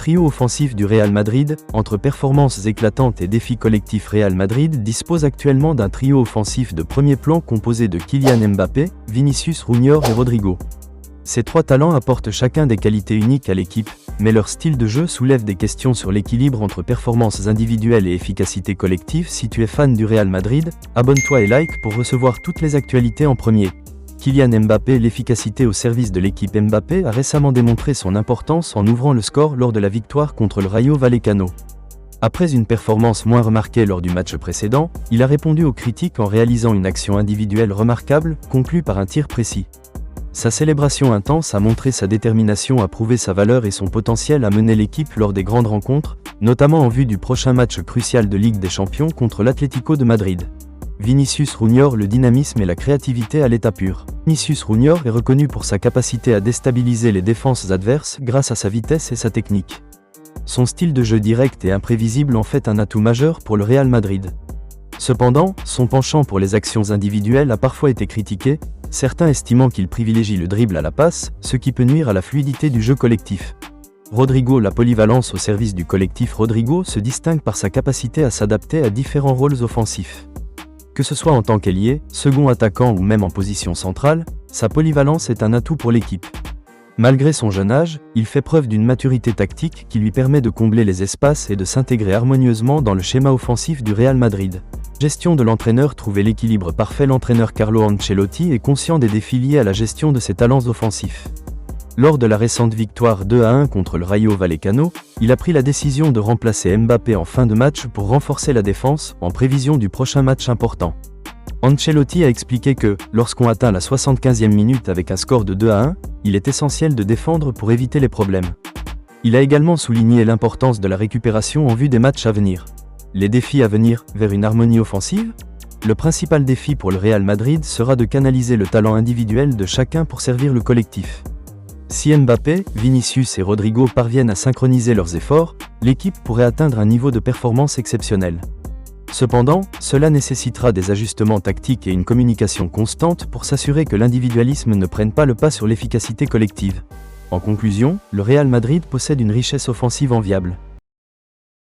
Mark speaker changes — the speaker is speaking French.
Speaker 1: Trio offensif du Real Madrid, entre performances éclatantes et défis collectifs. Real Madrid dispose actuellement d'un trio offensif de premier plan composé de Kylian Mbappé, Vinicius Junior et Rodrigo. Ces trois talents apportent chacun des qualités uniques à l'équipe, mais leur style de jeu soulève des questions sur l'équilibre entre performances individuelles et efficacité collective. Si tu es fan du Real Madrid, abonne-toi et like pour recevoir toutes les actualités en premier. Kylian Mbappé. L'efficacité au service de l'équipe. Mbappé a récemment démontré son importance en ouvrant le score lors de la victoire contre le Rayo Vallecano. Après une performance moins remarquée lors du match précédent, il a répondu aux critiques en réalisant une action individuelle remarquable, conclue par un tir précis. Sa célébration intense a montré sa détermination à prouver sa valeur et son potentiel à mener l'équipe lors des grandes rencontres, notamment en vue du prochain match crucial de Ligue des Champions contre l'Atlético de Madrid. Vinicius Junior. Le dynamisme et la créativité à l'état pur. Vinicius Junior est reconnu pour sa capacité à déstabiliser les défenses adverses grâce à sa vitesse et sa technique. Son style de jeu direct et imprévisible en fait un atout majeur pour le Real Madrid. Cependant, son penchant pour les actions individuelles a parfois été critiqué, certains estimant qu'il privilégie le dribble à la passe, ce qui peut nuire à la fluidité du jeu collectif. Rodrigo. La polyvalence au service du collectif. Rodrigo se distingue par sa capacité à s'adapter à différents rôles offensifs. Que ce soit en tant qu'ailier, second attaquant ou même en position centrale, sa polyvalence est un atout pour l'équipe. Malgré son jeune âge, il fait preuve d'une maturité tactique qui lui permet de combler les espaces et de s'intégrer harmonieusement dans le schéma offensif du Real Madrid. Gestion de l'entraîneur. Trouver l'équilibre parfait. L'entraîneur Carlo Ancelotti est conscient des défis liés à la gestion de ses talents offensifs. Lors de la récente victoire 2-1 contre le Rayo Vallecano, il a pris la décision de remplacer Mbappé en fin de match pour renforcer la défense, en prévision du prochain match important. Ancelotti a expliqué que, lorsqu'on atteint la 75e minute avec un score de 2-1, il est essentiel de défendre pour éviter les problèmes. Il a également souligné l'importance de la récupération en vue des matchs à venir. Les défis à venir, vers une harmonie offensive ? Le principal défi pour le Real Madrid sera de canaliser le talent individuel de chacun pour servir le collectif. Si Mbappé, Vinicius et Rodrigo parviennent à synchroniser leurs efforts, l'équipe pourrait atteindre un niveau de performance exceptionnel. Cependant, cela nécessitera des ajustements tactiques et une communication constante pour s'assurer que l'individualisme ne prenne pas le pas sur l'efficacité collective. En conclusion, le Real Madrid possède une richesse offensive enviable.